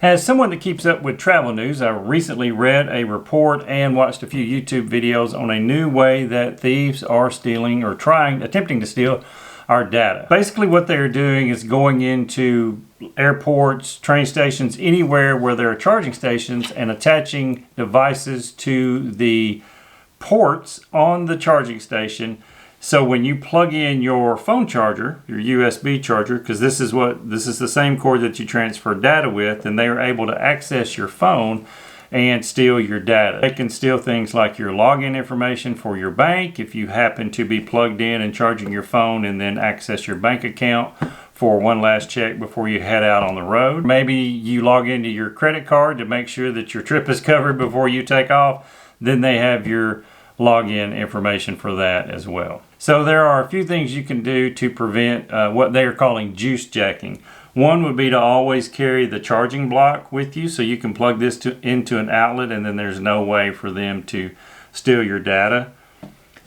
As someone that keeps up with travel news, I recently read a report and watched a few YouTube videos on a new way that thieves are stealing or attempting to steal our data. Basically what they're doing is going into airports, train stations, anywhere where there are charging stations and attaching devices to the ports on the charging station. So when you plug in your phone charger, your USB charger, because this is the same cord that you transfer data with, and they are able to access your phone and steal your data. They can steal things like your login information for your bank if you happen to be plugged in and charging your phone, and then access your bank account for one last check before you head out on the road. Maybe you log into your credit card to make sure that your trip is covered before you take off. Then they have your login information for that as well. So there are a few things you can do to prevent what they are calling juice jacking. One would be to always carry the charging block with you, so you can plug this into an outlet and then there's no way for them to steal your data.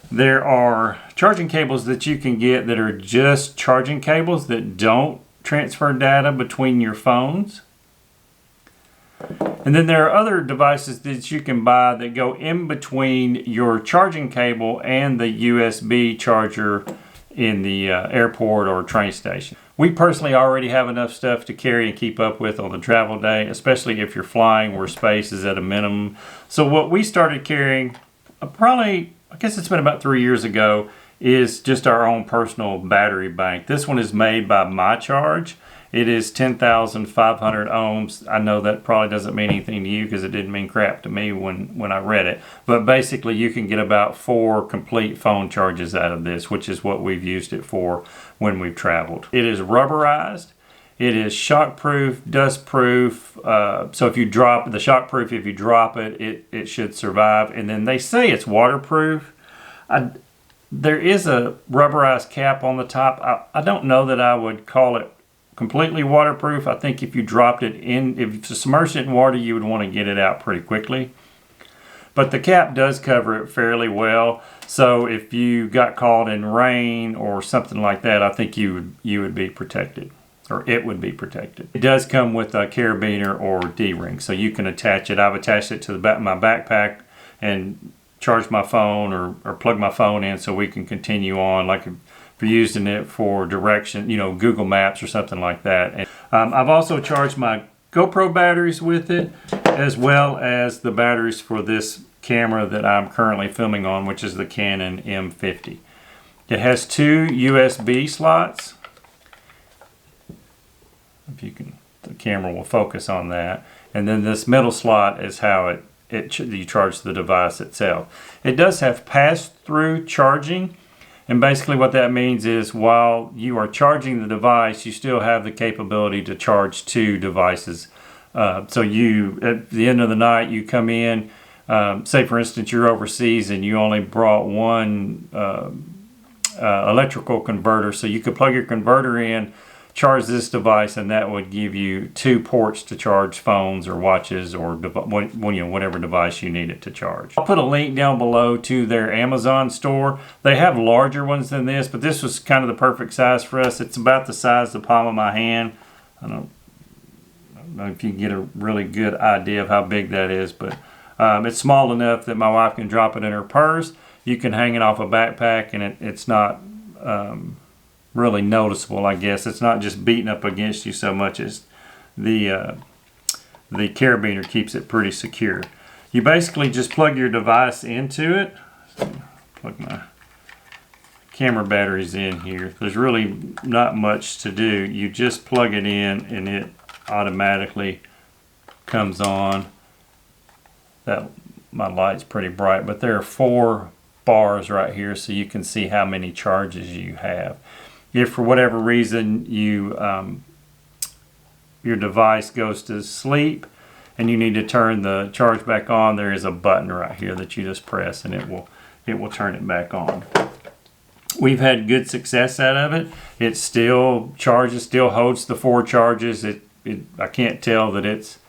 There are charging cables that you can get that are just charging cables that don't transfer data between your phones. And then there are other devices that you can buy that go in between your charging cable and the USB charger in the airport or train station. We personally already have enough stuff to carry and keep up with on the travel day, especially if you're flying where space is at a minimum. So what we started carrying, I guess it's been about 3 years ago, is just our own personal battery bank. This one is made by MyCharge. It is 10,500 ohms. I know that probably doesn't mean anything to you because it didn't mean crap to me when I read it. But basically you can get about 4 complete phone charges out of this, which is what we've used it for when we've traveled. It is rubberized. It is shockproof, dustproof. So if you drop the shockproof, if you drop it, it should survive. And then they say it's waterproof. There is a rubberized cap on the top. I don't know that I would call it completely waterproof. I think if you dropped it in, if you submerged it in water, you would want to get it out pretty quickly. But the cap does cover it fairly well. So if you got caught in rain or something like that, I think you would be protected, or it would be protected. It does come with a carabiner or D-ring, so you can attach it. I've attached it to the back of my backpack and charge my phone or plug my phone in so we can continue on, like if you're using it for direction, Google Maps or something like that. And I've also charged my GoPro batteries with it, as well as the batteries for this camera that I'm currently filming on, which is the Canon M50. It has 2 USB slots. If you can, the camera will focus on that. And then this middle slot is how you charge the device itself. It does have pass-through charging. And basically what that means is while you are charging the device, you still have the capability to charge 2 devices. So you, at the end of the night, you come in, say for instance you're overseas and you only brought one electrical converter, so you could plug your converter in, charge this device, and that would give you 2 ports to charge phones or watches or whatever device you need it to charge. I'll put a link down below to their Amazon store. They have larger ones than this, but this was kind of the perfect size for us. It's about the size of the palm of my hand. I don't know if you can get a really good idea of how big that is, but it's small enough that my wife can drop it in her purse. You can hang it off a backpack, and it's not really noticeable, I guess. It's not just beating up against you so much as the carabiner keeps it pretty secure. You basically just plug your device into it. Plug my camera batteries in here. There's really not much to do. You just plug it in and it automatically comes on. My light's pretty bright, but there are 4 bars right here so you can see how many charges you have. If for whatever reason your device goes to sleep and you need to turn the charge back on, there is a button right here that you just press and it will turn it back on. We've had good success out of it. It still charges, still holds the 4 charges. I can't tell that it's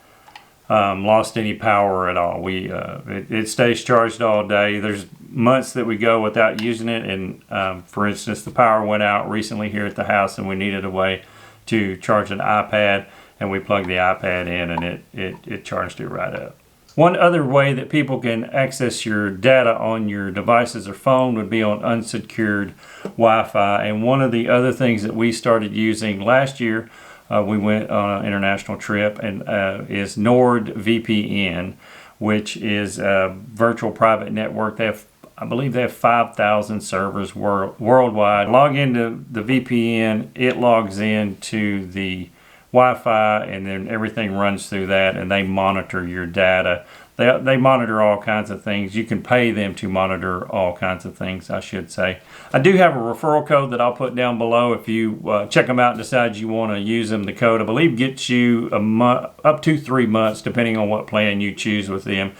lost any power at all. It stays charged all day. There's months that we go without using it, and for instance, the power went out recently here at the house and we needed a way to charge an iPad, and we plug the iPad in, and it charged it right up. One other way that people can access your data on your devices or phone would be on unsecured Wi-Fi. And one of the other things that we started using last year, we went on an international trip, and is NordVPN, which is a virtual private network. I believe they have 5,000 servers worldwide. Log into the VPN, it logs into the Wi-Fi, and then everything runs through that, and they monitor your data. They monitor all kinds of things. You can pay them to monitor all kinds of things, I should say. I do have a referral code that I'll put down below. If you check them out and decide you want to use them, the code, I believe, gets you a month, up to 3 months, depending on what plan you choose with them.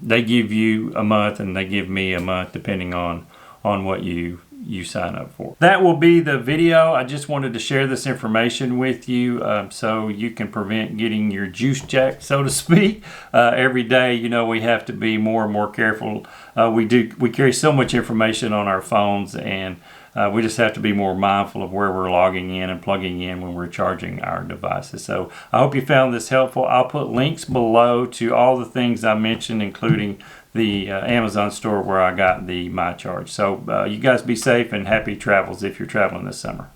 They give you a month, and they give me a month, depending on what you sign up for. That will be the video. I just wanted to share this information with you so you can prevent getting your juice jacked, so to speak. Every day, you know, we have to be more and more careful. We carry so much information on our phones, and we just have to be more mindful of where we're logging in and plugging in when we're charging our devices. So I hope you found this helpful. I'll put links below to all the things I mentioned, including the Amazon store where I got the MyCharge. So you guys be safe and happy travels if you're traveling this summer.